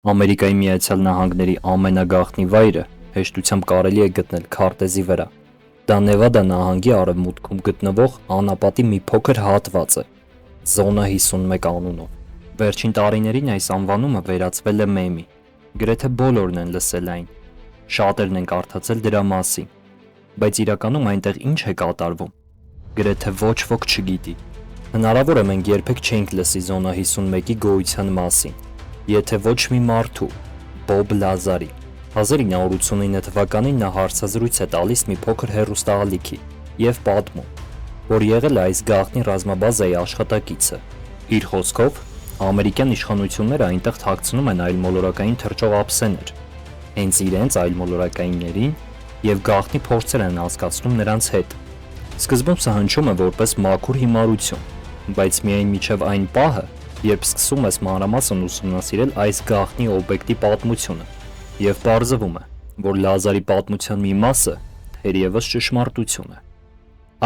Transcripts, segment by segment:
Ամերիկայի Միացյալ Նահանգների ամենագաղտնի վայրը հեշտությամբ կարելի է գտնել քարտեզի վրա։ Դա Նևադա նահանգի արևմուտքում գտնվող անապատի մի փոքր հատված է՝ Զոնա 51 անունով։ Վերջին տարիներին այս անվանումը վերածվել է մեմի։ Գրեթե բոլորն են լսել այն։ Շատերն են կարդացել դրա մասին։ Բայց իրականում այնտեղ ինչ է կատարվում, գրեթե ոչ ոք չգիտի։ Հնարավոր է մենք երբեք չենք լսի Զոնա 51-ի գոյության մասին, եթե ոչ մի մարդու՝ Բոբ Լազարի 1989 թվականին նա հարցազրույց է տալիս մի փոքր հեռուստաալիքի և պատմում, որ եղել է այս գաղտնի ռազմաբազայի աշխատակիցը։ Իր խոսքով, ամերիկյան իշխանությունները այնտեղ թաքցնում են այլմոլորակային թռչող ափսեներ, հենց իրենց այլմոլորակայիններին, և գաղտնի փորձեր են անցկացնում նրանց հետ։ Սկզբում սա հնչում է որպես մաքուր հիմարություն, բայց միայն մինչև այն պահը, երբ սկսում ես մանրամասն ուսումնասիրել այս գաղտնի օբյեկտի պատմությունը, և պարզվում է, որ Լազարի պատմության մի մասը թերևս ճշմարտություն է։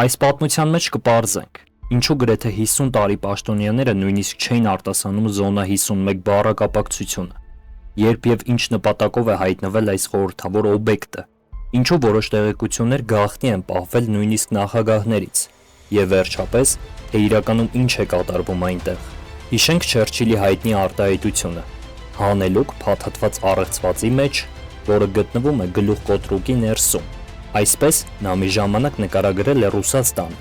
Այս պատմության մեջ կպարզենք, ինչու գրեթե 50 տարի պաշտոնյաները նույնիսկ չէին արտասանում Զոնա 51 բառակապակցությունը, երբ և ինչ նպատակով է հայտնվել այս խորհրդավոր օբյեկտը, ինչու որոշ տեղեկություններ գաղտնի են պահվել նույնիսկ նախագահներից, և վերջապես, թե իրականում ինչ է կատարվում այնտեղ։ Հիշենք Չերչիլի հայտնի արտահայտությունը՝ հանելուկ փաթաթված առեղծվածի մեջ, որը գտնվում է գլուխկոտրուկի ներսում։ Այսպես նա մի ժամանակ նկարագրել է Ռուսաստանը,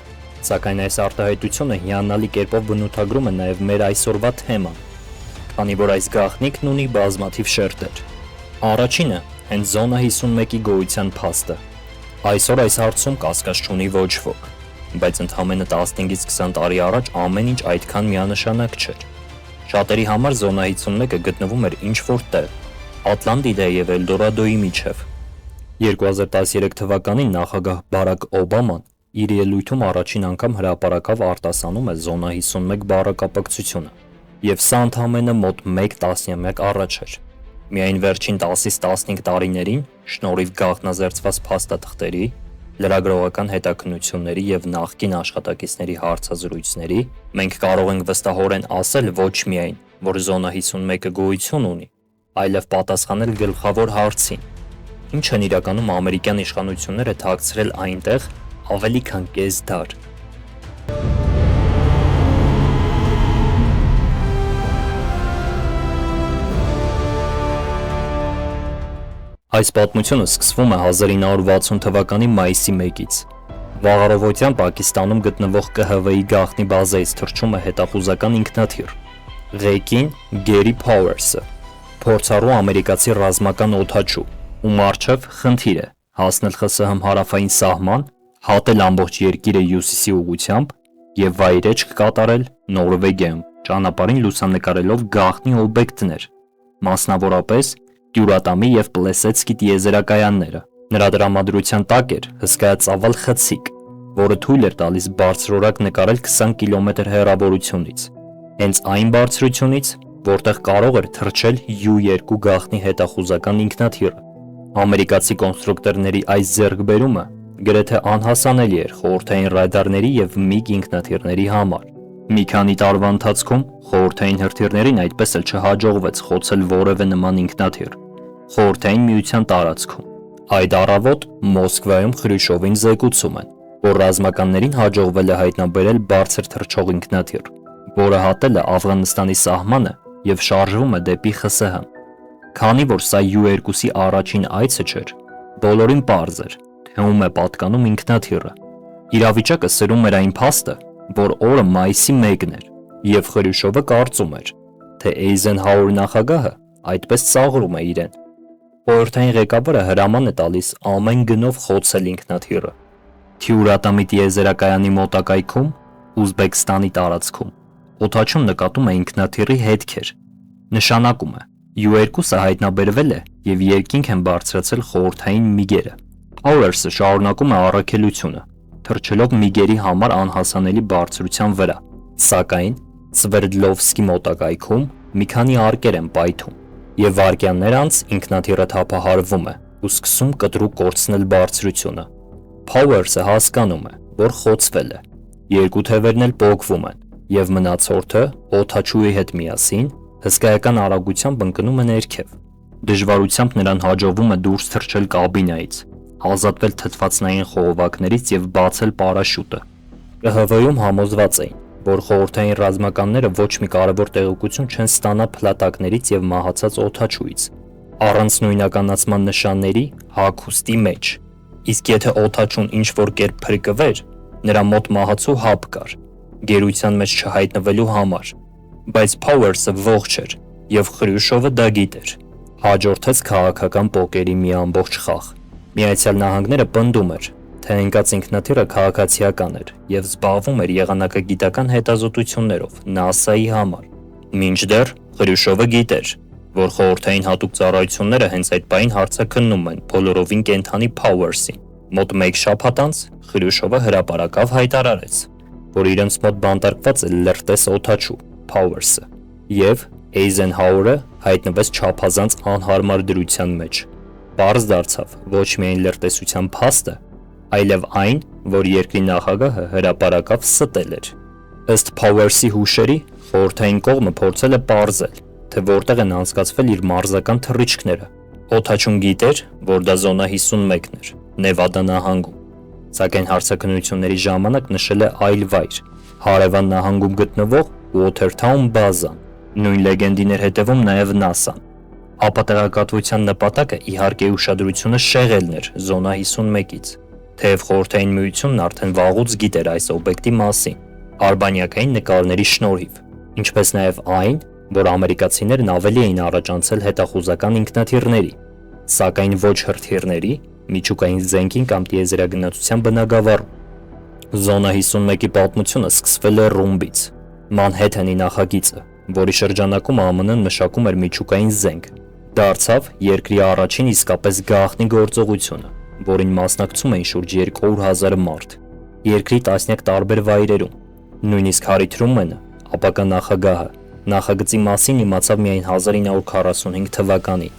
սակայն այս արտահայտությունը հիանալի կերպով բնութագրում է նաև մեր այսօրվա թեման, քանի որ այս գաղտնիքն ունի բազմաթիվ շերտեր։ Առաջինը հենց Զոնա 51-ի գոյության փաստը։ Այսօր այս հարցում կասկած չունի ոչ ոք, բայց ընդամենը 15-ից 20 տարի առաջ ամեն ինչ այդքան միանշանակ չէր։ Շատերի համար Զոնա 51-ը գտնվում էր ինչ-որ տեղ, Ատլանտիդա և Էլդորադոյի միջև։ 2013 թվականին նախագահ Բարաք Օբաման իր ելույթում առաջին անգամ հրապարակավ արտասանում է Զոնա 51 բառակապակցությունը, և սա ընդամենը մոտ մեկ տասնամյակ առաջ էր։ Միայն վերջին 10-ից 15 տարիներին, շնորհիվ գաղտնազերծված փաստաթղթերի, լրագրողական հետաքննությունների և նախկին աշխատակիցների հարցազրույցների, մենք կարող ենք վստահորեն ասել ոչ միայն, որ Զոնա 51-ը գոյություն ունի, այլև պատասխանել գլխավոր հարցին. ինչ են իրականում ամերիկյան իշխանությունները թաքցրել այնտեղ ավելի քան կես դար։ Այս պատմությունը սկսվում է 1960 թվականի մայիսի 1-ից։ Վաղ առավոտյան Պակիստանում գտնվող ԿՀՎ-ի գաղտնի բազայից թռչում է հետախուզական ինքնաթիռ։ Ղեկին Գերի Փաուերսը, փորձառու ամերիկացի ռազմական օդաչու, ում առջև խնդիր է հասնել ԽՍՀՄ հարավային սահման, հատել ամբողջ երկիրը հյուսիսի ուղղությամբ և վայրէջք կատարել Նորվեգիայում, ճանապարհին լուսանկարելով գաղտնի օբյեկտներ, մասնավորապես Տյուրատամի և Պլեսեցկի տիեզերակայանները։ Նրա տրամադրության տակ էր հսկայածավալ խցիկ, որը թույլ էր տալիս բարձրորակ նկարել 20 կիլոմետր հեռավորությունից, հենց այն բարձրությունից, որտեղ կարող էր թռչել U-2 գաղտնի հետախուզական ինքնաթիռը։ Ամերիկացի կոնստրուկտորների այս ձեռքբերումը գրեթե անհասանելի էր խորհրդային ռադարների և MiG ինքնաթիռների համար։ Մի քանի տարվա ընթացքում խորհրդային հրթիռներին այդպես էլ չհաջողվեց խոցել որևէ նման ինքնաթիռ Խորհրդային Միության տարածքում։ Այդ առավոտ Մոսկվայում Խրուշչովին զեկուցում են, որ ռազմականներին հաջողվել է հայտնաբերել բարձր թռչող ինքնաթիռ, որը հատել է Աֆղանստանի սահմանը և շարժվում է դեպի ԽՍՀՄ։ Քանի որ սա U-2-ի առաջին այցը չէր, բոլորին պարզ էր, թե ում է պատկանում ինքնաթիռը։ Իրավիճակը սրում էր այն փաստը, որ օրը մայիսի 1-ն էր, և Խրուշչովը կարծում էր, թե Էյզենհաուեր նախագահը այդպես ծաղրում է իրեն։ Խորհրդային ղեկավարը հրաման է տալիս ամեն գնով խոցել ինքնաթիռը։ Թյուրատամի տիեզերակայանի մոտակայքում, Ուզբեկստանի տարածքում, օդաչուն նկատում է ինքնաթիռի հետքեր։ Նշանակում է, U-2-ը հայտնաբերվել է և երկինք են բարձրացել խորհրդային MiG-երը։ Փաուերսը շարունակում է առաքելությունը, թռչելով MiG-երի համար անհասանելի բարձրության վրա, սակայն Սվերդլովսկի մոտակայքում մի քանի արկեր են պայթում, և վայրկյաններ անց ինքնաթիռը թափահարվում է ու սկսում կտրուկ կորցնել բարձրությունը։ Փաուերսը հասկանում է, որ խոցվել է։ Երկու թևերն էլ պոկվում են, և մնացորդը օդաչուի հետ միասին հսկայական արագությամբ ընկնում է ներքև։ Դժվարությամբ նրան հաջողվում է դուրս թռչել կաբինայից, ազատվել թթվածնային խողովակներից եւ բացել պարաշուտը։ ԿՀՎ-ում համոզված էին, որ խորհրդային ռազմականները ոչ մի կարևոր տեղեկություն չեն ստանա փլատակներից եւ մահացած օդաչուից, առանց նույնականացման նշանների հագուստի մեջ։ Իսկ եթե օդաչուն ինչ-որ կերպ փրկվեր, նրա մոտ մահացու հապ կար, գերության մեջ չհայտնվելու համար։ Բայց Powers-ը ողջ էր, եւ Խրյուշովը դա գիտեր։ Հաջորդեց քաղաքական պոկերի մի ամբողջ խաղ։ Միացյալ Նահանգները պնդում էր, թե ընկած ինքնաթիռը քաղաքացիական էր եւ զբաղվում էր եղանակագիտական հետազոտություններով NASA-ի համար։ Մինչդեռ Խրյուշովը գիտեր, որ խորհրդային հատուկ ծառայությունները հենց այդ պահին հարցաքննում են բոլորովին կենթանի Powers-ին։ Մոտ մեկ շաբաթ անց Խրյուշովը հրապարակավ հայտարարեց, որ իրենց մոտ բանտարկված է լրտես օդաչու Powers-ը, եւ Eisenhower-ը հայտնվեց չափազանց անհարմար դրության մեջ։ Պարզ դարձավ ոչ միայն լրտեսության փաստը, այլև այն, որ երկրի նախագահը հրապարակավ ստել էր։ Ըստ Powers-ի հուշերի, խորհրդային կողմը փորձել է պարզել, թե որտեղ են անցկացվել իր մարզական թռիչքները։ Օդաչուն գիտեր, որ դա զոնա 51-ն էր, Նևադա նահանգում, սակայն հարցաքննությունների ժամանակ նշել է այլ վայր՝ Հարևան նահանգում գտնվող Watertown բազան։ Նույն լեգենդին էր հետևում նաև NASA-ն։ Ապա տեղեկատվության նպատակը իհարկե ուշադրությունը շեղելն էր զոնա 51-ից, թեև խորհրդային միությունն արդեն վաղուց գիտեր այս օբյեկտի մասին, արբանյակային նկարների շնորհիվ, ինչպես նաև այն, որ ամերիկացիներն ավելի էին առաջանցել հետախուզական ինքնաթիռների, սակայն ոչ հրթիռների, միջուկային զենքին կամ տիեզերագնացության բնագավառում։ Զոնա 51-ի պատմությունը սկսվել է ռումբից։ Մանհեթենի նախագիծը, որի շրջանակում ԱՄՆ-ն մշակում էր միջուկային զենք, դարձավ երկրի առաջին իսկապես գաղտնի գործողությունը, որին մասնակցում էին շուրջ 200,000 մարդ, երկրի տասնյակ տարբեր վայրերում։ Նույնիսկ Հարի Թրումենը, ապագա նախագահը, նախագծի մասին իմացավ միայն 1945 թվականին,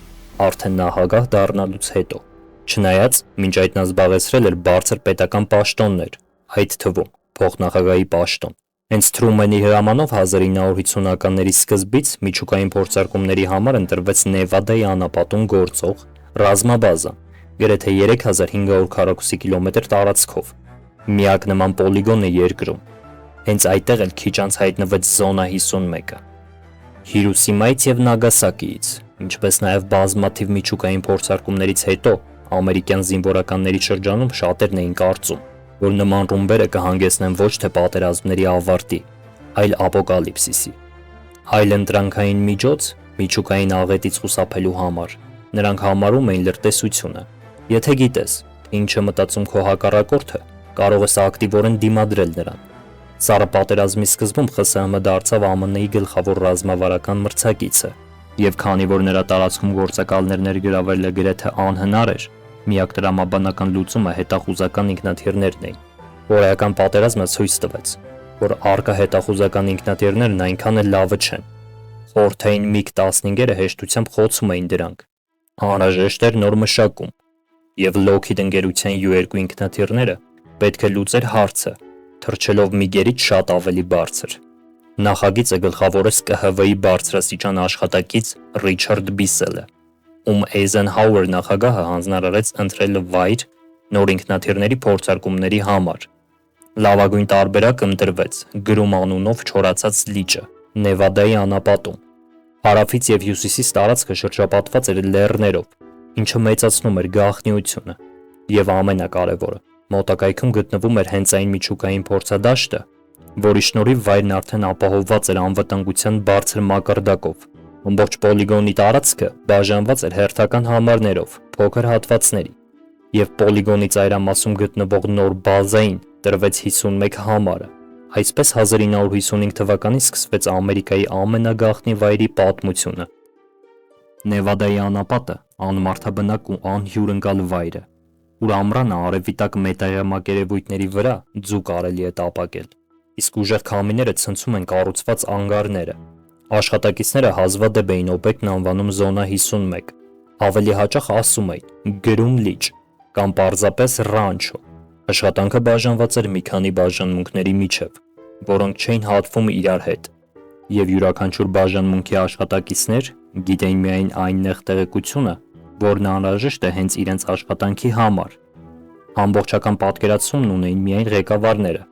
արդեն նախագահ դառնալուց հետո։ Չնայած, մինչ այդ նա զբաղեցրել էր բարձր պետական պաշտոններ, այդ թվում փոխնախագահի պաշտոն։ Հենց Թրումենի հրամանով 1950-ականների սկզբից միջուկային փորձարկումների համար ընտրվեց Նևադայի անապատում գործող ռազմաբազան, գրեթե 3500 քառակուսի կիլոմետր տարածքով, միակ նման պոլիգոնը երկրում։ Հենց այդտեղ էլ քիչ անց հայտնվեց զոնա 51-ը։ Հիրոսիմայից եւ Նագասակիից, ինչպես նաև բազմաթիվ միջուկային փորձարկումներից հետո ամերիկյան զինվորականների շրջանում շատերն էին կարծում, որ նման ռումբերը կհանգեցնեն ոչ թե պատերազմների ավարտի, այլ ապոկալիպսիսի։ Այլընտրանքային միջոց միջուկային աղետից խուսափելու համար նրանք համարում էին լրտեսությունը։ Եթե գիտես, ինչը մտածում քո հակառակորդը, կարող ես ակտիվորեն դիմադրել նրան։ Սառը պատերազմի սկզբում ԽՍՀՄ դարձավ ԱՄՆ-ի գլխավոր ռազմավարական մրցակիցը, եւ քանի որ նրա տարածքում գործակալներ ներգրավելը գրեթե անհնար էր, միակ տրամաբանական լուծումը հետախուզական ինքնաթիռներն էին։ Կորեական պատերազմը ցույց տվեց, որ առկա հետախուզական ինքնաթիռներն այնքան էլ լավը չեն։ Խորհրդային MiG-15-երը հեշտությամբ խոցում էին դրանք։ Անհրաժեշտ էր նոր մշակում, եւ Lockheed ընկերության U-2 ինքնաթիռները պետք է լուծեր հարցը, թռչելով MiG-երից շատ ավելի բարձր։ Նախագիծը գլխավորեց ԿՀՎ-ի բարձրաստիճան աշխատակից Ռիչարդ Բիսելը, ում Eisenhower նախագահը հանձնարարեց ընտրել վայր նոր ինքնաթիռների փորձարկումների համար։ Լավագույն տարբերակը ընտրվեց Գրում անունով չորացած լիճը Նևադայի անապատում։ Հարավից եւ հյուսիսից տարածքը շրջապատված էր լեռներով, ինչը մեծացնում էր գաղտնիությունը, եւ ամենակարևորը, մոտակայքում գտնվում էր հենց այն միջուկային փորձադաշտը, որի շնորհիվ վայրն արդեն ապահովված էր անվտանգության բարձր մակարդակով։ Ամբողջ պոլիգոնի տարածքը բաժանված էր հերթական համարներով, փոքր հատվածների, եւ պոլիգոնի ծայրամասում գտնվող նոր բազային տրվեց 51 համարը։ Այսպես 1955 թվականին սկսվեց Ամերիկայի ամենագաղտնի վայրի պատմությունը։ Նևադայի անապատը անմարդաբնակ ու անհյուրընկալ վայր է, ուր ամռանը արևիտակ մետաղամակերևույթների վրա ձու կարելի է տապակել, իսկ ուժեղ քամիները ցնցում են կառուցված անգարները։ Աշխատակիցները հազվադեպ էին օբյեկտն անվանում զոնա 51, ավելի հաճախ ասում էին գրում լիճ կամ պարզապես ռանչո։ Աշխատանքը բաժանված էր մի քանի բաժանմունքների միջև, որոնք չէին հատվում իրար հետ։ եւ յուրաքանչյուր բաժանմունքի աշխատակիցներ գիտեին միայն այն նեղ տեղեկությունը, որն անհրաժեշտ է հենց իրենց աշխատանքի համար։ Ամբողջական պատկերացումն ունեին միայն ղեկավարները։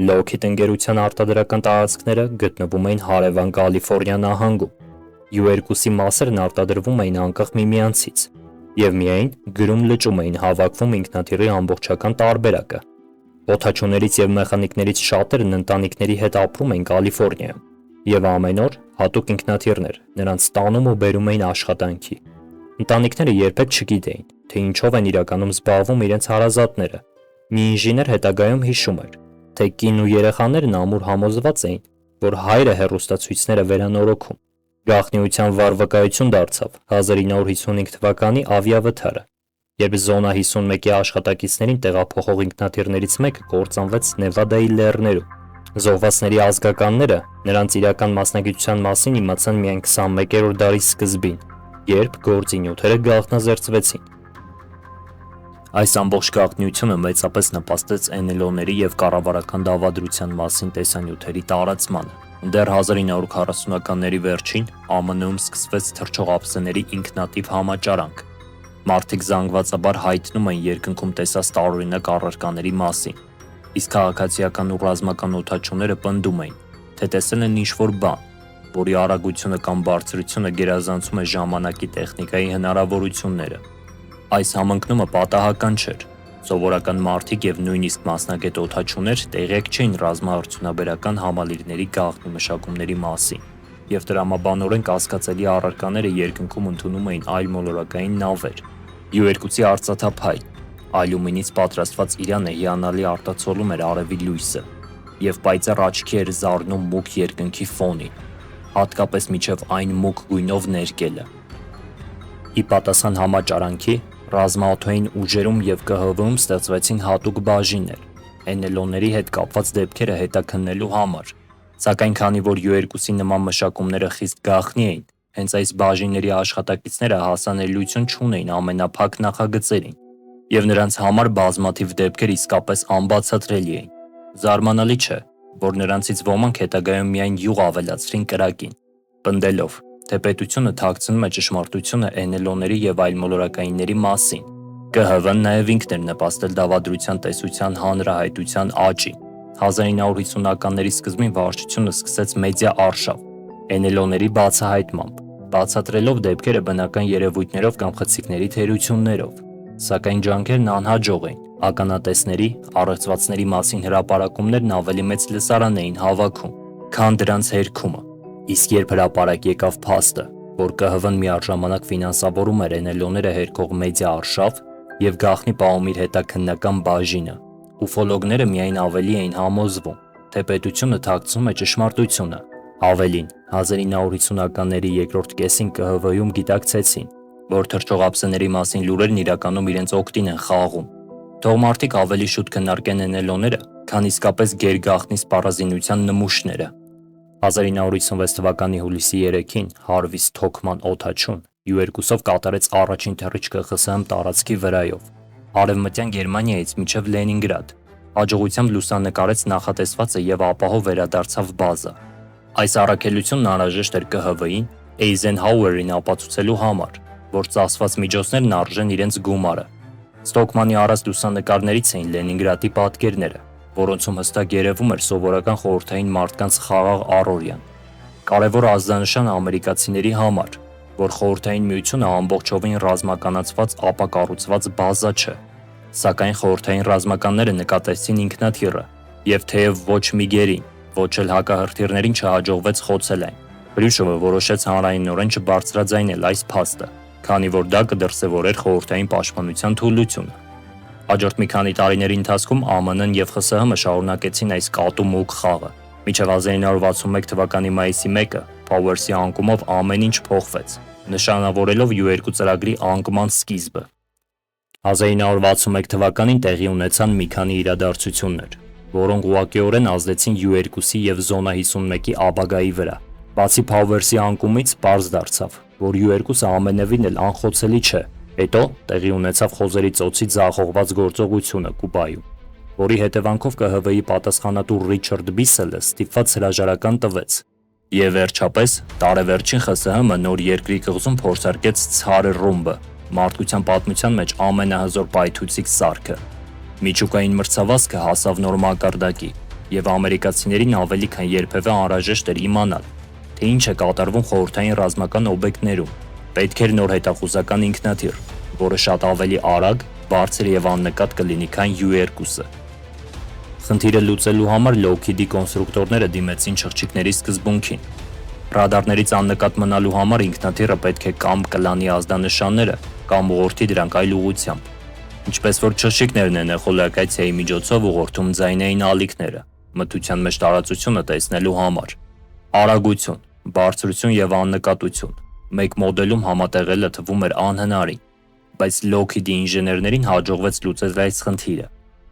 Lockheed ընկերության արտադրական տարածքները գտնվում էին հարևան Կալիֆոռնիա նահանգում։ U2-ի մասերն արտադրվում էին անկախ միմյանցից եւ միայն գրում-լճում էին հավաքվում ինքնաթիռի ամբողջական տարբերակը։ Օդաչուներից եւ մեխանիկներից շատերն ընտանիքների հետ ապրում էին Կալիֆոռնիայում եւ ամեն օր հատուկ ինքնաթիռներ նրանց տանում ու բերում էին աշխատանքի։ Ընտանիքները երբեք չգիտեին, թե ինչով են իրականում զբաղվում իրենց հարազատները։ Մի ինժեներ հետագայում հիշում էր, թե կին ու երեխաներն ամուր համոզված էին, որ հայրը հեռուստացույցները վերանորոգում։ Գաղտնիության վառ վկայություն դարձավ 1955 թվականի ավիավթարը, երբ Զոնա 51-ի աշխատակիցներին տեղափոխող ինքնաթիռներից մեկը կործանվեց Նևադայի լեռներում։ Զոհվածների ազգականները նրանց իրական մասնագիտության մասին իմացան միայն 21-րդ դարի սկզբին, երբ գործի նյութերը գաղտնազերծվեցին։ Այս ամբողջ գաղտնիությունը մեծապես նպաստեց NLO-ների եւ կառավարական դավադրության մասին տեսանյութերի տարածմանը։ Դեռ 1940-ականների վերջին ԱՄՆ-ում սկսվեց թռչող ափսեների ինքնատիպ համաճարանք։ Մարդիկ զանգվածաբար հայտնում են երկնքում տեսած տարօրինակ առարկաների մասին, իսկ քաղաքացիական ու ռազմական օդաչուները պնդում էին, թե տեսել են ինչ-որ բան, որի արագությունը կամ բարձրությունը գերազանցում է ժամանակի տեխնիկայի հնարավորությունները։ Այս համընկնումը պատահական չէր։ Սովորական մարդիկ եւ նույնիսկ մասնագետ օդաչուներ տեղյակ չէին ռազմաարդյունաբերական համալիրների գաղտնի մշակումների մասին, եւ տրամաբանորեն կասկածելի առարկաները երկնքում ընդունում էին այլ մոլորակային նավեր։ U2-ի արծաթափայ ալյումինից պատրաստված իրանը հիանալի արտացոլում էր արևի լույսը եւ պայծառ աչքի էր զարնում մուգ երկնքի ֆոնին, հատկապես միջև այն մուգ գույնով ներկելը։ Ի պատասխան համաճարանքի ռազմաօդային ուժերում եւ ԿՀՎ-ում ստեղծվեցին հատուկ բաժիններ NLO-ների հետ կապված դեպքերը հետաքննելու համար, սակայն քանի որ U2-ի նման մշակումները խիստ գաղտնի էին, հենց այս բաժինների աշխատակիցները հասանելիություն չունեին ամենափակ նախագծերին, եւ նրանց համար բազմաթիվ դեպքեր իսկապես անբացատրելի էին։ Զարմանալի չէ, որ նրանցից ոմանք հետագայում միայն յուղ ավելացրին կրակին, պնդելով, թե պետությունը թաքցնում է ճշմարտությունը NLO-ների եւ այլ մոլորակայինների մասին։ ԿՀՎ-ն նաեւ ինքն էր նպաստել դավադրության տեսության հանրահայտության աճին։ 1950-ականների սկզբին վարչությունը սկսեց մեդիա արշավ NLO-ների բացահայտմամբ, բացատրելով դեպքերը բնական երևույթներով կամ խցիկների թերություններով, սակայն ջանքերն անհաջող էին։ Ականատեսների, առեղծվածների մասին հրապարակումներն ավելի մեծ լսարան էին հավաքում, քան դրանց հերքումը։ Իսկ երբ հրապարակ եկավ փաստը, որ ԿՀՎ-ն միաժամանակ ֆինանսավորում էր NLO-ները հերքող մեդիա արշավ եւ գաղտնի պահում իր հետաքննական բաժինը, ուֆոլոգները միայն ավելի էին համոզվում, թե պետությունը թաքցնում է ճշմարտությունը։ Ավելին, 1950-ականների երկրորդ կեսին ԿՀՎ-ում գիտակցեցին, որ թռչող ափսեների մասին լուրերն իրականում իրենց օգտին են խաղում։ Թող մարդիկ ավելի շուտ քննարկեն NLO-ները, քան իսկապես գերգաղտնի սպառազինության նմուշները։ 1956 թվականի հուլիսի 3-ին Հարվիս Թոքման օդաչուն U2-ով կատարեց առաջին թռիչքը ԽՍՀՄ տարածքի վրայով, արևմտյան Գերմանիայից մինչև Լենինգրադ, հաջողությամբ լուսանկարեց նախատեսվածը եւ ապահով վերադարձավ բազա։ Այս առաքելությունն անհրաժեշտ էր ԿՀՎ-ին Էյզենհաուերին ապացուցելու համար, որ ծախսված միջոցներն արժեն իրենց գումարը։ Ստոկմանի առած լուսանկարներից էին Լենինգրադի պատկերները, որոնցում հստակ երևում էր սովորական խորհրդային մարդկանց խաղաղ առօրյան։ Կարևոր ազդանշան ամերիկացիների համար, որ խորհրդային միությունը ամբողջովին ռազմականացված ապակառուցված բազա չէ, սակայն խորհրդային ռազմականները նկատեցին ինքնաթիռը, եւ թեև ոչ մի գերին, ոչ էլ հակահրթիռներին չհաջողվեց խոցել այն, Բրյուշովը որոշեց հանրայինորեն չբարձրաձայնել այս փաստը, քանի որ դա կդրսևորեր խորհրդային պաշտպանության թուլությունը։ Հաջորդ մի քանի տարիների ընթացքում ԱՄՆ-ն եւ ԽՍՀՄ շարունակեցին այս կատու մուգ խաղը, մինչև 1961 թվականի մայիսի 1-ը Փաուերսի անկումով ամեն ինչ փոխվեց, նշանավորելով U2 ծրագրի անկման սկիզբը։ 1961 թվականին տեղի ունեցան մի քանի իրադարձություններ, որոնք ուղղակիորեն ազդեցին U2-ի եւ Զոնա 51-ի ապագայի վրա։ Բացի Փաուերսի անկումից պարզ դարձավ, որ U2-ը ամենևին էլ անխոցելի չէ։ Հետո տեղի ունեցավ Խոզերի ծոցի ձախողված գործողությունը Կուբայում, որի հետևանքով ԿՀՎ-ի պատասխանատու Ռիչարդ Բիսելը ստիպված հրաժարական տվեց։ Եվ վերջապես, տարեվերջին ԽՍՀՄ նոր երկրի կղզում փորձարկեց Ցարը ռումբը, մարդկության պատմության մեջ ամենահզոր պայթուցիկ սարքը։ Միջուկային մրցավազքը հասավ նոր մակարդակի, եւ ամերիկացիներին ավելի քան երբևէ անհրաժեշտ էր իմանալ, թե ինչ է կատարվում խորհրդային ռազմական օբյեկտներում։ Պետք էր նոր հետախուզական ինքնաթիռ, որը շատ ավելի արագ, բարձր եւ աննկատ կլինի, քան U-2-ը։ Խնդիրը լուծելու համար Lockheed-ի կոնստրուկտորները դիմեցին չղջիկների սկզբունքին։ Ռադարներից աննկատ մնալու համար ինքնաթիռը պետք է կամ կլանի ազդանշանները, կամ ուղղորդի դրանք այլ ուղղությամբ։ Ինչպես որ չղջիկներն են էխոլոկացիայի միջոցով ուղղորդում ձայնային ալիքները, մթության մեջ տարածությունը տեսնելու համար։ Արագություն, բարձրություն եւ աննկատություն մեկ մոդելում համատեղելը թվում էր անհնարին, բայց Lockheed-ի ինժեներներին հաջողվեց լուծել այս խնդիրը։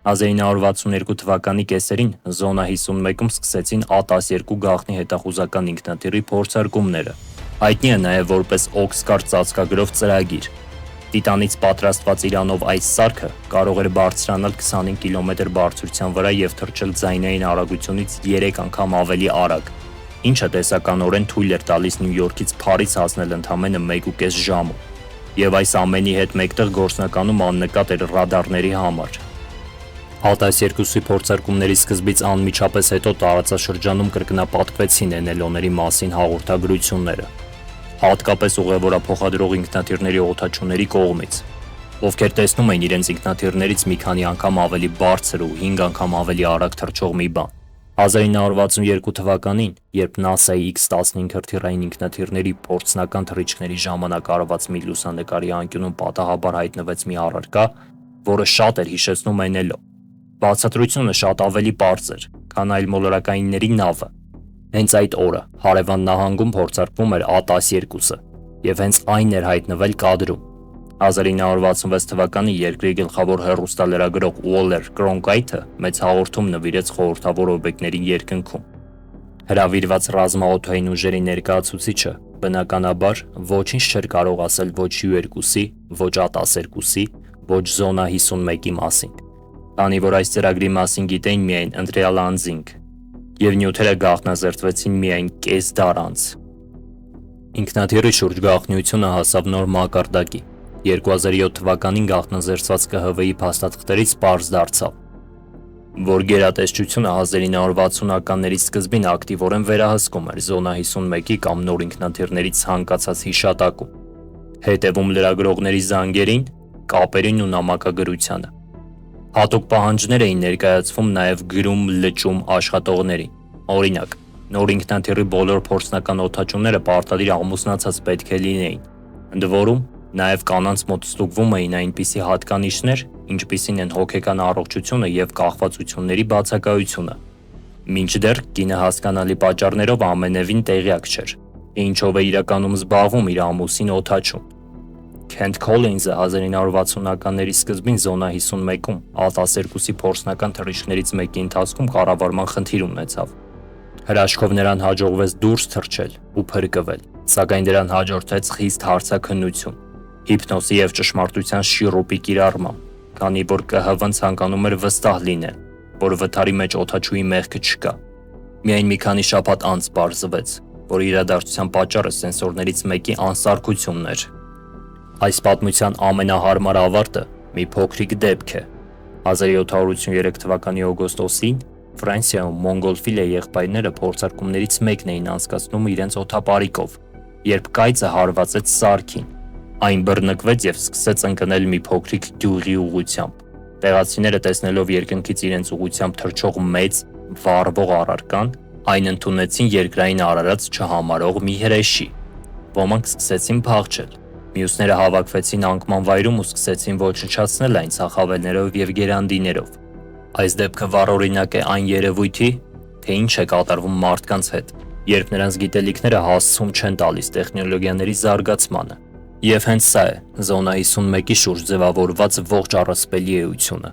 1962 թվականի կեսերին Զոնա 51-ում սկսեցին A-12 գաղտնի հետախուզական ինքնաթիռի փորձարկումները։ Հայտնի է նաև որպես Օքսկար ծածկագրով ծրագիր։ Տիտանից պատրաստված իրանով այս սարքը կարող էր բարձրանալ 25 կիլոմետր բարձրության վրա եւ թռչել ձայնային արագությունից 3 անգամ ավելի արագ, ինչը տեսականորեն թույլ էր տալիս Նյու Յորքից Փարիզ հասնել ընդամենը 1.5 ժամում։ Եվ այս ամենի հետ մեկտեղ գործնականում աննկատ էր ռադարների համար։ A-12-ի փորձարկումների սկզբից անմիջապես հետո տարածաշրջանում կրկնապատկվեցին NLO-ների մասին հաղորդագրությունները, հատկապես ուղևորափոխադրող ինքնաթիռների օդաչուների կողմից, ովքեր տեսնում էին իրենց ինքնաթիռներից մի քանի անգամ ավելի բարձր ու 5 անգամ ավելի արագ թռչող մի բան։ 1962 թվականին, երբ NASA-ի X-15 հրթիռային ինքնաթիռների փորձնական թռիչքների ժամանակ արված մի լուսանկարի անկյունում պատահաբար հայտնվեց մի առարկա, որը շատ էր հիշեցնում NLO։ Բացատրությունը շատ ավելի պարզ էր, քան այլ մոլորակայինների նավը։ Հենց այդ օրը հարևան նահանգում փորձարկվում էր A-12-ը, եւ հենց այն էր հայտնվել կադրում։ 1966 թվականին երկրի գլխավոր հեռուստալրագրող Ուոլեր Կրոնկայթը մեծ հաղորդում նվիրեց խորհրդավոր օբյեկտների երկնքում։ Հրավիրված ռազմաօդային ուժերի ներկայացուցիչը բնականաբար ոչինչ չէր կարող ասել ոչ U-2-ի, ոչ A-12-ի, ոչ Զոնա 51-ի մասին, քանի որ այս ծրագրի մասին գիտեին միայն ընտրյալ անձինք, եւ նյութերը գաղտնազերծվեցին միայն կես դար անց։ Ինքնաթիռի շուրջ գաղտնիությունը հասավ նոր մակարդակի։ 2007 թվականին գաղտնազերծված ԿՀՎ-ի փաստաթղթերից պարզ դարձավ, որ գերատեսչությունը 1960-ականների սկզբին ակտիվորեն վերահսկում էր Զոնա 51-ի կամ նոր ինքնաթիռների ցանկացած հիշատակում, հետևում լրագրողների զանգերին, կապերին ու նամակագրությանը։ Հատուկ պահանջներ էին ներկայացվում նաև գրում-լճում աշխատողներին։ Օրինակ, նոր ինքնաթիռի բոլոր փորձնական օդաչուները պարտադիր ամուսնացած պետք է լինեին, ընդ որում նաև կանանց մոտ ստուգվում էին այնպիսի հատկանիշներ, ինչպիսին են հոգեկան առողջությունը եւ կախվածությունների բացակայությունը։ Մինչդեռ կինը հասկանալի պատճառներով ամենևին տեղյակ չէր, ինչով է իրականում զբաղվում իր ամուսին օդաչուն։ Քենթ Քոլինզը 1960-ականների սկզբին Զոնա 51-ում A-12-ի փորձնական թռիչքներից մեկի ընթացքում կառավարման խնդիր ունեցավ։ Հրաշքով նրան հաջողվեց դուրս թռչել ու փրկվել, սակայն դրան հաջորդեց խիստ հարցաքննություն, հիպնոսի եւ ճշմարտության շիռոպի կիրառմամբ, քանի որ ԿՀՎ-ն ցանկանում էր վստահ լինել, որ վթարի մեջ օդաչուի մեղքը չկա։ Միայն մի քանի շաբաթ անց պարզվեց, որ իրադարձության պատճառը սենսորներից մեկի անսարքությունն էր։ Այս պատմության ամենահարմար ավարտը մի փոքրիկ դեպք է։ 1783 թվականի օգոստոսին Ֆրանսիայում Մոնգոլֆիլե եղբայրները փորձարկումներից մեկն էին անցկացնում իրենց օդապարիկով, երբ կայծը հարվածեց սարքին։ Այն բռնկվեց եւ սկսեց ընկնել մի փոքրիկ գյուղի ուղությամբ։ Տեղացիները տեսնելով երկնքից իրենց ուղությամբ թռչող մեծ, վառվող առարկան, այն ընդունեցին երկրային արարած չհամարող մի հրեշի։ Ոմանք սկսեցին փախչել։ Մյուսները հավաքվեցին անկման վայրում ու սկսեցին ոչնչացնել այն ցախավելներով եւ գերանդիներով։ Այս դեպքը վառօրինակ է այն երևույթի, թե ինչ է կատարվում մարդկանց հետ, երբ նրանց գիտելիքները հասցում չեն տալիս տեխնոլոգիաների զարգացմանը։ Եվ հենց սա է Զոնա 51-ի շուրջ ձևավորված ողջ առասպելի էությունը։